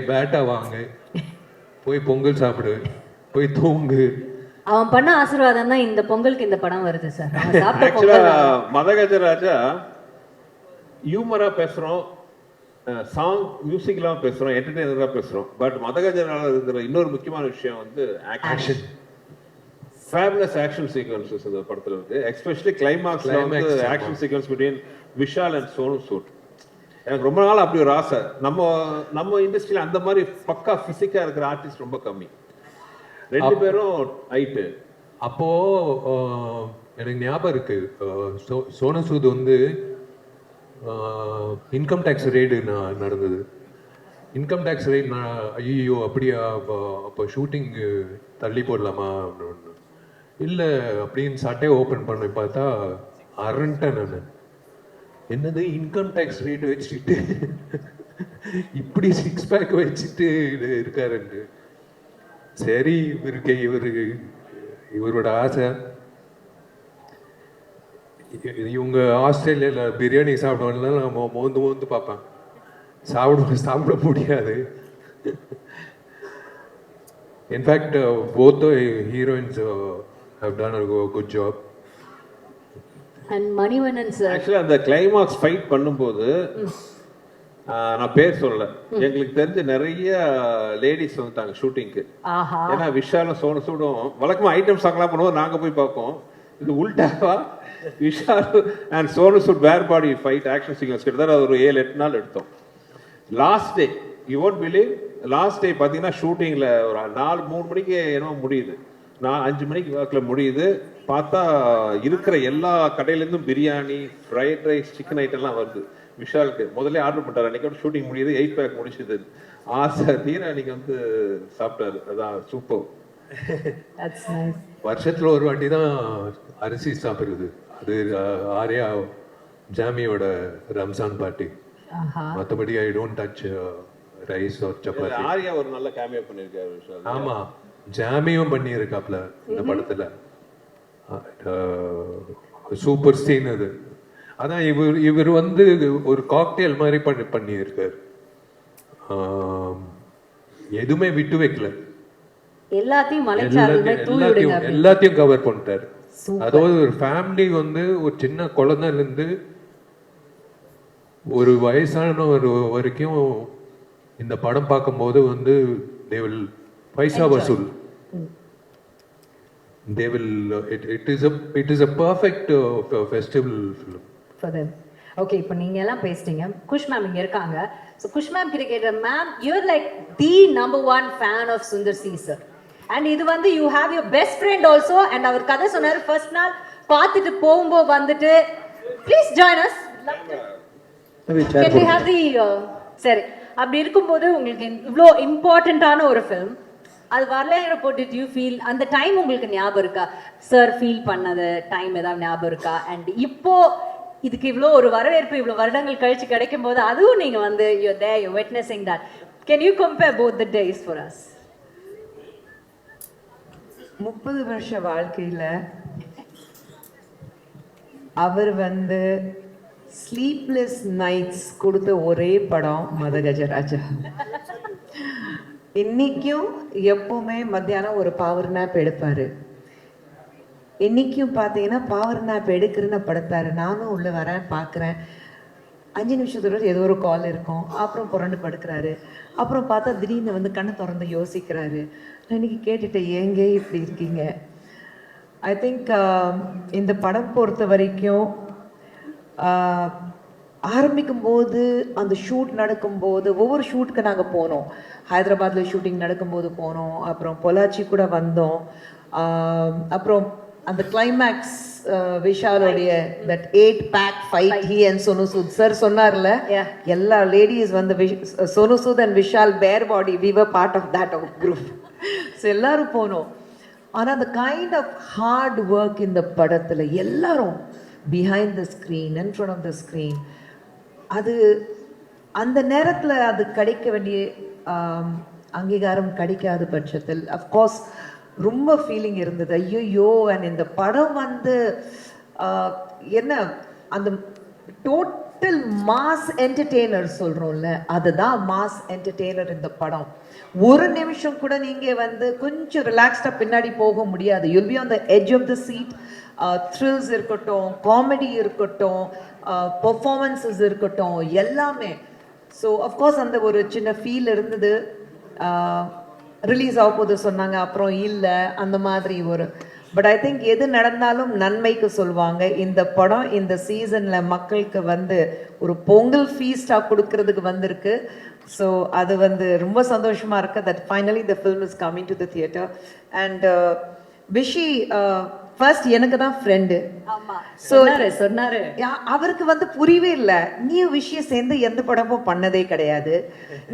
பேட்டா வாங்க, போய் பொங்கல் சாப்பிடு, போய் தூங்கு. அவன் பண்ண ஆசீர்வாதம் தான் இந்த பொங்கலுக்கு இந்த படம் வருது சார். ஆக்சுவலா மதகஜராஜா ஹியூமரா பேசுறோம், சாங் மியூசிக்லாம் பேசுறோம், என்டர்டெய்னரா பேசுறோம். பட் மதகஜராஜா இருக்கிற இன்னொரு முக்கியமான விஷயம் வந்து ஆக்ஷன். ஃபேபுலஸ் ஆக்ஷன் சீக்வன்சஸ் இந்த படத்துல இருக்கு. எஸ்பெஷலி கிளைமாக்ஸ்ல வந்து action sequence between Vishal and Sonu Sood. எனக்கு ரொம்ப நாள் அப்படி ஒரு ஆசை. நம்ம இண்டஸ்ட்ரியில அந்த மாதிரி பக்கா பிசிக்கா இருக்கிற ஆர்டிஸ்ட் ரொம்ப கம்மி. ரெண்டு பேரும் ஹைட்டு. அப்போ எனக்கு ஞாபகம் இருக்கு, சோனு சூத் வந்து இன்கம் டேக்ஸ் ரெய்டு நடந்தது. இன்கம் டேக்ஸ் ரெய்டு ஐயோ அப்படியா, அப்போ ஷூட்டிங் தள்ளி போடலாமா அப்படின்னு. இல்லை அப்படின்னு சட்டையை ஓப்பன் பண்ணி பார்த்தா அரண்டன். நான் என்னது இன்கம் டேக்ஸ் ரேட் வச்சுட்டு இப்படி 6 பேக் வச்சுட்டு இருக்காருன்னு. சரி, இவரோட ஆசை. இவங்க ஆஸ்திரேலியால பிரியாணி சாப்பிடுவாங்க, நம்ம மோந்து பார்ப்பேன், சாப்பிட முடியாது. In fact both the heroines have done a good job. And Manivannan sir ஆக்சுவலா அந்த கிளைமாக்ஸ் ஃபைட் பண்ணும்போது நான் பேர் சொல்லல, எங்களுக்கு தெரிஞ்ச நிறைய லேடிஸ் வந்துட்டாங்க ஷூட்டிங்க்கு. ஆஹா ஏன்னா விஷாலும் சோனு சூடும் வழக்கமா ஐட்டம் சாங்லாம் பண்ணுவோம், நாங்க போய் பார்ப்போம். இது உல்டாவா Vishal and Sonu Sood where body fight action sequence கிட்டத்தட்ட ஒரு 7-8 நாள் எடுத்தோம். Last day you won't believe, last day பார்த்தீங்கன்னா ஷூட்டிங்கில் ஒரு 3 மணிக்கு என்னமோ முடியுது, 5 மணிக்கு வாக்கில் முடியுது. பார்த்தா இருக்கிற எல்லா கடையிலேருந்தும் பிரியாணி, ஃப்ரைட் ரைஸ், சிக்கன் ஐட்டம்லாம் வருது. விஷாலுக்கு முதல்ல ஆர்டர் பண்ணிட்டாரு, அன்னைக்கு ஷூட்டிங் முடியுது, 8 பேக் முடிச்சுது. ஆசை தீர அன்னைக்கு வந்து சாப்பிட்டாரு. அதான் சூப்பர். வருஷத்துல ஒரு வாட்டி தான் அரிசி சாப்பிடுறது. அது ஆர்யா ஜாமியோட ரம்ஜான் பார்ட்டி. மற்றபடி I don't touch rice or chapati. Arya ஒரு நல்ல கேமியோ பண்ணியிருக்காரு விஷால். ஆமா, ஜாமியும் பண்ணியிருக்காப்ல இந்த படத்துல. சூப்பர் சீன் அது. அதான் இவர் வந்து ஒரு காக்டெயில் மாதிரி பண்ணியிருக்காரு. எதுவுமே விட்டு வைக்கல, எல்லாத்தையும் கவர் பண்ணிட்டாரு. அதாவது ஒரு ஃபேமிலி வந்து ஒரு சின்ன குழந்தைல இருந்து ஒரு வயசான வரைக்கும் இந்த படம் பார்க்கும்போது வந்து they will பைசா வசூல். they will it is a perfect festival film for them. Okay, இப்போ நீங்க எல்லாம் பேசிட்டீங்க. குஷ் மேம் இங்க இருக்காங்க. So குஷ் மேம் கிட்ட கேக்குற, ma'am you're like the number 1 fan of Sundar C sir. And இது வந்து you have your best friend also. And அவர் கதை சொன்னாரு, ஃபர்ஸ்ட் நாள் பார்த்துட்டு போகும்போது வந்துட்டு please join us. Can we have the சரி, அப்படி இருக்கும்போது உங்களுக்கு இவ்வளோ இம்பார்ட்டண்ட்டான ஒரு ஃபிலிம் அது வரலைங்கிறப்போ டிட் யூ ஃபீல், அந்த டைம் உங்களுக்கு ஞாபகம் இருக்கா? சார் ஃபீல் பண்ணது டைம் ஏதாவது ஞாபகம் இருக்கா? அண்ட் இப்போ இதுக்கு இவ்வளோ ஒரு வரவேற்பு இவ்வளோ வருடங்கள் கழிச்சு கிடைக்கும் போது அதுவும் நீங்கள் வந்து you're witnessing that. Can you compare both the days for us? 30 வருஷ வாழ்க்கையில் அவர் வந்து ஸ்லீப்லெஸ் நைட்ஸ் கொடுத்த ஒரே படம் மதகஜராஜா. இன்னைக்கும் எப்பவுமே மத்தியானம் ஒரு பவர் நேப் எடுப்பாரு. இன்னைக்கும் பார்த்தீங்கன்னா பவர் நேப் எடுக்கிறேன்னு படுத்தாரு. நானும் உள்ள வரேன், பார்க்குறேன், 5 நிமிஷத்துல ஏதோ ஒரு கால் இருக்கும், அப்புறம் புரண்டு படுக்கிறாரு. அப்புறம் பார்த்தா திடீர்னு வந்து கண்ணை திறந்து யோசிக்கிறாரு. நான் இன்னைக்கு கேட்டுட்டேன், ஏங்க இப்படி இருக்கீங்க? ஐ திங்க் இந்த படம் பொறுத்த வரைக்கும் ஆரம்பிக்கும் போது அந்த ஷூட் நடக்கும்போது ஒவ்வொரு ஷூட்டுக்கு நாங்கள் போனோம். ஹைதராபாத்தில் ஷூட்டிங் நடக்கும்போது போனோம், அப்புறம் பொள்ளாச்சி கூட வந்தோம். அப்புறம் அந்த கிளைமேக்ஸ் விஷாலுடைய that 8 pack fight he and Sonu Sood sir சொன்னார்ல, எல்லா லேடிஸ் வந்து Sonu Sood and Vishal bare body, we were part of that group. So எல்லாரும் போனோம். ஆனால் அந்த கைண்ட் ஆஃப் ஹார்ட் ஒர்க் இந்த படத்தில் எல்லாரும் behind the screen, in front of the screen, அது அந்த நேரத்தில் அது கிடைக்க வேண்டிய அங்கீகாரம் கிடைக்காத பட்சத்தில் அஃப்கோர்ஸ் ரொம்ப ஃபீலிங் இருந்தது. ஐயோ, அண்ட் இந்த படம் வந்து என்ன அந்த டோட்டல் மாஸ் என்டர்டெய்னர் சொல்கிறோம்ல, அதுதான் மாஸ் என்டர்டெய்னர் இந்த படம். ஒரு நிமிஷம் கூட நீங்கள் வந்து கொஞ்சம் ரிலாக்ஸ்டாக பின்னாடி போக முடியாது. You'll be on the edge of the seat. Thrills இருக்கட்டும், காமெடி இருக்கட்டும், பெர்ஃபார்மன்ஸஸ் இருக்கட்டும், எல்லாமே. ஸோ அஃப்கோர்ஸ் அந்த ஒரு சின்ன ஃபீல் இருந்தது. ரிலீஸ் ஆக போது சொன்னாங்க, அப்புறம் இல்லை, அந்த மாதிரி ஒரு. பட் ஐ திங்க் எது நடந்தாலும் நன்மைக்கு சொல்லுவாங்க. இந்த படம் இந்த சீசனில் மக்களுக்கு வந்து ஒரு பொங்கல் ஃபீஸ்டாக கொடுக்கறதுக்கு வந்திருக்கு. ஸோ அது வந்து ரொம்ப சந்தோஷமா இருக்கு that finally the film is coming to the theatre. And Vichy first எனக்கு தான் ஃப்ரெண்டு. சொன்னாரு அவருக்கு வந்து புரியவே இல்லை. நியூ விஷயம் சேர்ந்து எந்த படமும் பண்ணதே கிடையாது.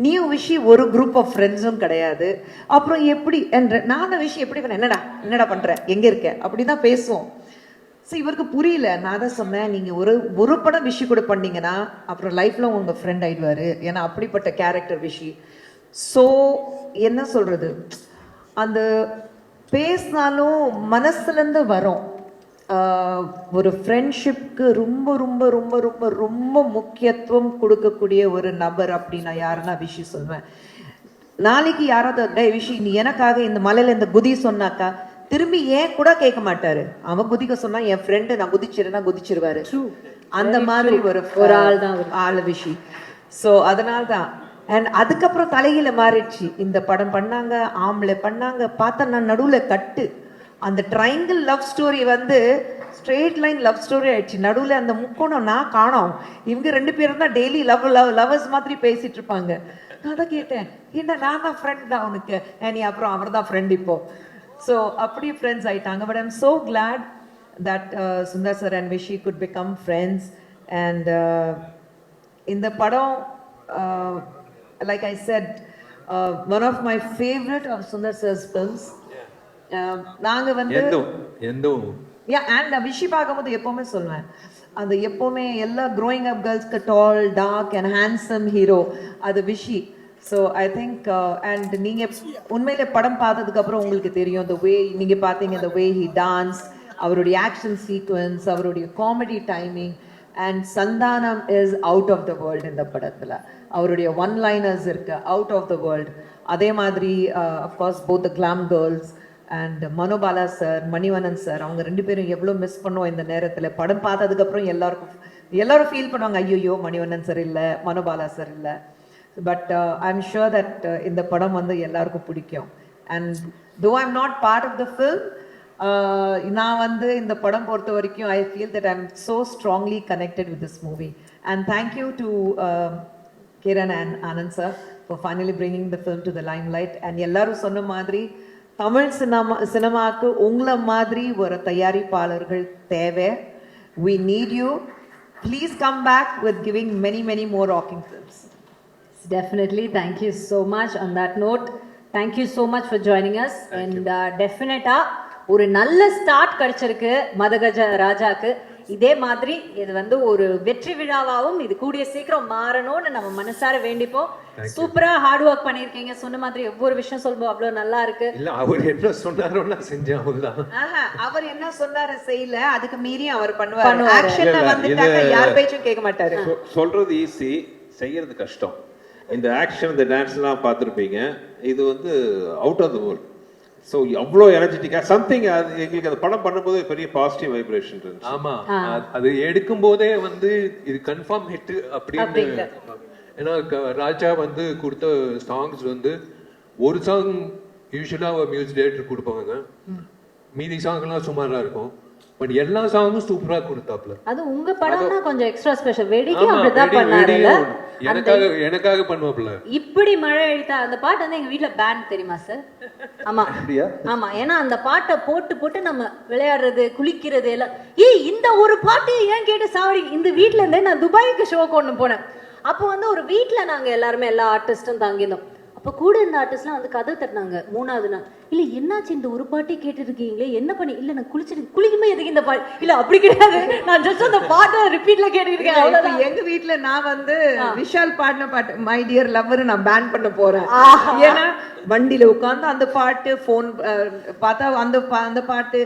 நியூ விஷயம் ஒரு குரூப் ஆஃப் ஃப்ரெண்ட்ஸும் கிடையாது. அப்புறம் எப்படி என்ற நானும் விஷயம் எப்படி பண்ண, என்னடா பண்ற, எங்க இருக்க, அப்படிதான் பேசுவோம். ஸோ இவருக்கு புரியல. நான் தான் சொன்னேன், நீங்க ஒரு படம் விஷயம் கூட பண்ணீங்கன்னா அப்புறம் லைஃப்ல உங்க ஃப்ரெண்ட் ஆயிடுவாரு. ஏன்னா அப்படிப்பட்ட கேரக்டர் விஷி. ஸோ என்ன சொல்றது, அந்த பேசினாலும் மனசுலேருந்து வரும். ஒரு ஃப்ரெண்ட்ஷிப்க்கு ரொம்ப ரொம்ப ரொம்ப ரொம்ப ரொம்ப முக்கியத்துவம் கொடுக்கக்கூடிய ஒரு நபர் அப்படின்னா யாருன்னா விஷி சொல்வேன். நாளைக்கு யாராவது டே விஷி நீ எனக்காக இந்த மலையில இந்த குதி சொன்னாக்கா திரும்பி ஏன் கூட கேட்க மாட்டாரு. அவன் குதிக்க சொன்னா என் ஃப்ரெண்டு நான் குதிச்சிருன்னா குதிச்சிருவாரு. அந்த மாதிரி ஒரு ஆள் தான் ஆளு விஷி. ஸோ அதனால தான். அண்ட் அதுக்கப்புறம் தலையில மாறிடுச்சு. இந்த படம் பண்ணாங்க, ஆம்பளை பண்ணாங்க, பார்த்தா நான் நடுவுல கட்டு. அந்த ட்ரையாங்கிள் லவ் ஸ்டோரி வந்து ஸ்ட்ரெயிட் லைன் லவ் ஸ்டோரி ஆயிடுச்சு. நடுவுல அந்த முக்கோணம் நான் காணோம். இவங்க 2 பேரும் தான் டெய்லி லவர்ஸ் மாதிரி பேசிட்டு இருப்பாங்க. நான் தான் கேட்டேன், என்ன நான் தான் ஃப்ரெண்ட் தான் அவனுக்கு, நீ அப்புறம் அவர் தான் ஃப்ரெண்ட் இப்போ. ஸோ அப்படி ஃப்ரெண்ட்ஸ் ஆயிட்டாங்க. But I'm so glad that Sundar sir and Vishi could become friends. And இந்த படம் like I said, one of my favorite of Sundar sir's films. நாங்க வந்து and விஷி பார்க்கும்போது எப்பவுமே சொல்லுவேன், அந்த எப்பவுமே எல்லா growing up girlsக்கு tall, dark and handsome hero அது Vichy. So I think and நீங்க உண்மையில படம் பார்த்ததுக்கு அப்புறம் உங்களுக்கு தெரியும், the way நீங்க பார்த்தீங்க, the way he danced, அவருடைய ஆக்ஷன் சீக்வன்ஸ், அவருடைய comedy timing. And Santhanam is out of the world இந்த படத்துல. அவருடைய ஒன் லைனர்ஸ் இருக்கு அவுட் ஆஃப் த வேர்ல்டு. அதே மாதிரி of course both the glam girls and Manobala sir, Manivannan sir, அவங்க 2 பேரும் எவ்வளோ மிஸ் பண்ணுவோம் இந்த நேரத்தில். படம் பார்த்ததுக்கப்புறம் எல்லாரும் ஃபீல் பண்ணுவாங்க, ஐயோ மணிவண்ணன் சார் இல்லை, மனோபாலா சார் இல்லை. பட் ஐம் ஷுர் தட் இந்த படம் வந்து எல்லாருக்கும் பிடிக்கும். And though I'm not part of the film, நான் வந்து இந்த படம் பொறுத்த வரைக்கும் I feel that I'm so strongly connected with this movie. And thank you to Kiran and Anand sir for finally bringing the film to the limelight. And எல்லாரும் சொன்ன மாதிரி தமிழ் சினிமாவுக்கு உங்களை மாதிரி ஒரு தயாரிப்பாளர்கள் தேவை. We need you. Please come back with giving many more rocking films. Definitely. Thank you so much. On that note, thank you so much for joining us. And definitely ஒரு நல்ல ஸ்டார்ட் கிடைச்சிருக்கு மதகஜ ராஜாக்கு. இதே மாதிரி இது வந்து ஒரு வெற்றி விழாவாகவும் இது கூடிய சீக்கிரம் மாறணும்னு நம்ம மனசார வேண்டிப்போம். சூப்பரா ஹார்ட் ஒர்க் பண்ணிருக்கீங்க. சொன்ன மாதிரி ஒவ்வொரு விஷயம் சொல்லும்போது அவ்வளவு நல்லா இருக்கு. இல்ல அவர் என்ன சொன்னாரோ நான் செஞ்சேன் அவ்வளவுதான். அவர் என்ன சொன்னாரு செய்யல, அதுக்கு மீறி அவர் பண்ணுவாரு. ஆக்ஷன்ல வந்துட்டாங்க, யார் பேச்சும் கேட்க மாட்டாரு. சொல்றது ஈஸி, செய்யறது கஷ்டம். இந்த ஆக்ஷன், இந்த டான்ஸ்லாம் பார்த்துருப்பீங்க, இது வந்து out of the world. So அவ்வளோ எனர்ஜெட்டிக்கா சம்திங். எங்களுக்கு அந்த படம் பண்ணும்போது பெரிய பாசிட்டிவ் வைப்ரேஷன் இருந்துச்சு. ஆமா, அது எடுக்கும் போதே வந்து இது கன்ஃபார்ம் ஹிட் அப்படின்னு. ஏன்னா ராஜா வந்து கொடுத்த சாங்ஸ் வந்து ஒரு சாங் யூஸ்வலா மியூசிக் டைரக்டர் கொடுப்பாங்க, மீதி சாங்லாம் சுமாரா இருக்கும். பட் எல்லா சாங்கும் சூப்பரா கொடுத்தாப்ல. அது உங்க படம்னா கொஞ்சம் எக்ஸ்ட்ரா ஸ்பெஷல். வெடிக்கும் அப்படிதான் பண்ணாருல, எனக்காக பண்ணுவாப்ல. இப்படி மழை அடித்தா அந்த பாட்டு வந்து எங்க வீட்ல பேன் தெரியுமா சார்? ஆமா ஆமா, ஏன்னா அந்த பாட்டை போட்டு நம்ம விளையாடுறது, குளிக்கிறது எல்லாம். இந்த ஒரு பாட்டு ஏன் கேட்டு சாவடி. இந்த வீட்ல இருந்தே நான் துபாய்க்கு ஷோக்கு ஒண்ணு போனேன். அப்போ வந்து ஒரு வீட்ல நாங்க எல்லாருமே எல்லா ஆர்டிஸ்டும் தங்கியிருந்தோம். அப்ப கூட இந்த ஆர்டிஸ்ட்லாம் வந்து கதை தட்டினாங்க 3வது நாள். இல்ல என்னாச்சு, இந்த ஒரு பாட்டே கேட்டு இருக்கீங்களே, என்ன பண்ணி? இல்ல நான் குளிக்குமே எதுக்கு இந்த பாட்டு? இல்ல அப்படி கிடையாது, நான் ஜஸ்ட் அந்த பாட்டை ரிப்பீட்ல கேட்டுருக்கேன் அவ்வளவுதான். எங்க வீட்ல நான் வந்து விஷால் பாடின பாட்டு மை டியர் லவ்வர் நான் பேன் பண்ண போறேன். ஏன்னா வண்டியில உட்கார்ந்து அந்த பாட்டு, போன் பார்த்தா அந்த பாட்டு,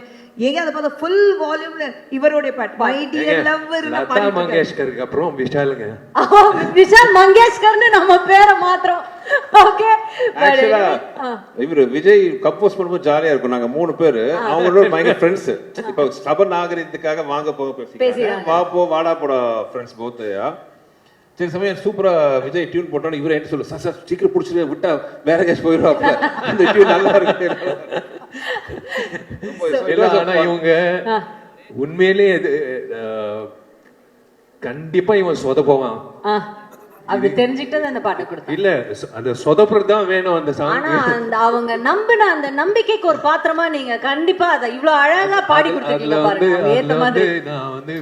ஏங்க அதை பார்த்தா ஃபுல் வால்யூம்ல இவருடைய பாட்டு மை டியர் லவ்வர். லதா மங்கேஷ்கருக்கு அப்புறம் விஷாலுங்க. விஷால் மங்கேஷ்கர்னு நம்ம பேரை மாத்திரம். ஓகே, இவரு விஜய் கம்போஸ் பண்ணும்போது ஜாலியா இருக்கும். நாங்க 3 பேரு, அவங்களோட பயங்கர ஃப்ரெண்ட்ஸ். இப்ப சப நாகரிகத்துக்காக வாங்க போக பேசிக்கிறாங்க. வா போ வாடா போட ஃப்ரெண்ட்ஸ் போத். சரி சமயம் சூப்பரா விஜய் டியூன் போட்டோம். இவரு என்ன சொல்லு, சார் சீக்கிரம் பிடிச்சிட்டு விட்டா வேற கேஷ் போயிடுவாங்க, அந்த டியூன் நல்லா இருக்கு. ஆனா இவங்க உண்மையிலேயே கண்டிப்பா இவன் சொதப்புவான். அது தெரிஞ்சுக்கிட்டு அந்த பாட்டு கொடுத்தேன். இல்ல அந்த சொதப்புறதுதான் வேணும் அந்த சாங். ஆனா அந்த அவங்க நம்பின அந்த நம்பிக்கைக்கு ஒரு பாத்திரமா நீங்க கண்டிப்பா அதை இவ்வளவு அழகா பாடி கொடுத்துருக்கீங்க பாருங்க. ஏத்த மாதிரி நான் வந்து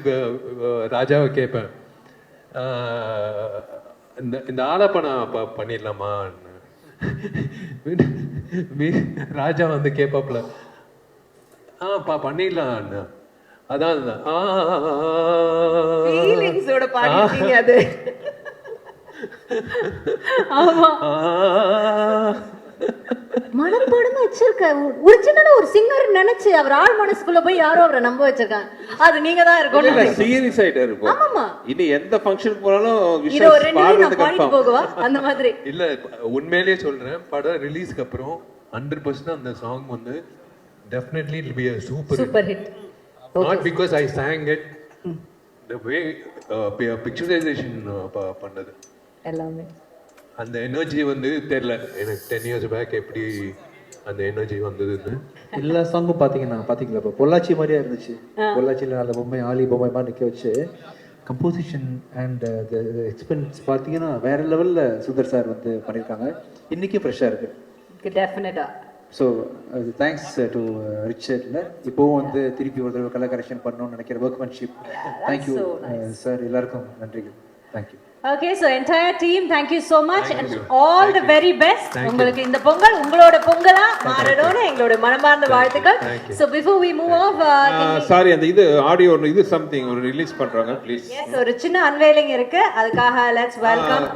ராஜாவை கேட்பேன், இந்த ஆலாப்பணம் பண்ணிடலாமா? ராஜா வந்து கேப்பாப்ல, பண்ணிடலாம். அதான் ஃபீலிங்ஸோட பாடிட்டீங்க அது. ஆமா, மனப்பாடமா வச்சிருக்க ஒரிஜினலா ஒரு சிங்கர் நினைச்சு அவர் ஆள் மனசுக்குள்ள போய் யாரோ அவரை நம்ப வச்சிருக்காங்க. அது நீங்க தான் இருக்கணும். சீரியஸ் ஆயிட்டா இருப்போம். ஆமாமா, இனி எந்த ஃபங்க்ஷன் போனாலும் இதோ 2 நாள் நான் பாடிட்டு போகவா அந்த மாதிரி. இல்ல உண்மையிலேயே சொல்றேன், படம் ரிலீஸ்க்கு அப்புறம் 100% அந்த சாங் வந்து definitely it'll be a super hit. Super hit Not because I sang it, the way picturization பண்ணது எல்லாமே அந்த எனர்ஜி வந்து தெரியல எனக்கு 10 years பேக் எப்படி அந்த எனர்ஜி வந்ததுன்னு. எல்லா சாங்கும் பாத்தீங்களா இப்போ பொள்ளாச்சி மாதிரியா இருந்துச்சு. பொள்ளாச்சியில அந்த பொம்மை ஆலி பொம்மை மாதிரி நிக்க வச்சு கம்போசிஷன் அண்ட் எக்ஸ்பென்ஸ் பார்த்தீங்கன்னா வேற லெவல்ல சுந்தர் சார் வந்து பண்ணியிருக்காங்க. இன்னைக்கு ஃப்ரெஷ்ஷாக இருக்கு. டெஃபினட்டா. ஸோ தேங்க்ஸ் டு ரிச்சர்ட்ல இப்போவும் வந்து திருப்பி ஒரு தடவை கலர் கரெக்ஷன் பண்ணணும்னு நினைக்கிற ஒர்க்மேன்ஷிப். தேங்க்யூ சார், எல்லாருக்கும் நன்றிகள். Thank you. Okay, so entire team, thank you so much and all the very best. உங்களுக்கு இந்த பொங்கல் உங்களோட பொங்கலா மாறணும்னு எங்களோட மனமார்ந்த வாழ்த்துக்கள். So before we move off, sorry அந்த இது ஆடியோ இது சம்திங் ஒரு ரிலீஸ் பண்றாங்க ப்ளீஸ். yes, ஒரு சின்ன அன்வேலிங் இருக்கு, அதுக்காக let's welcome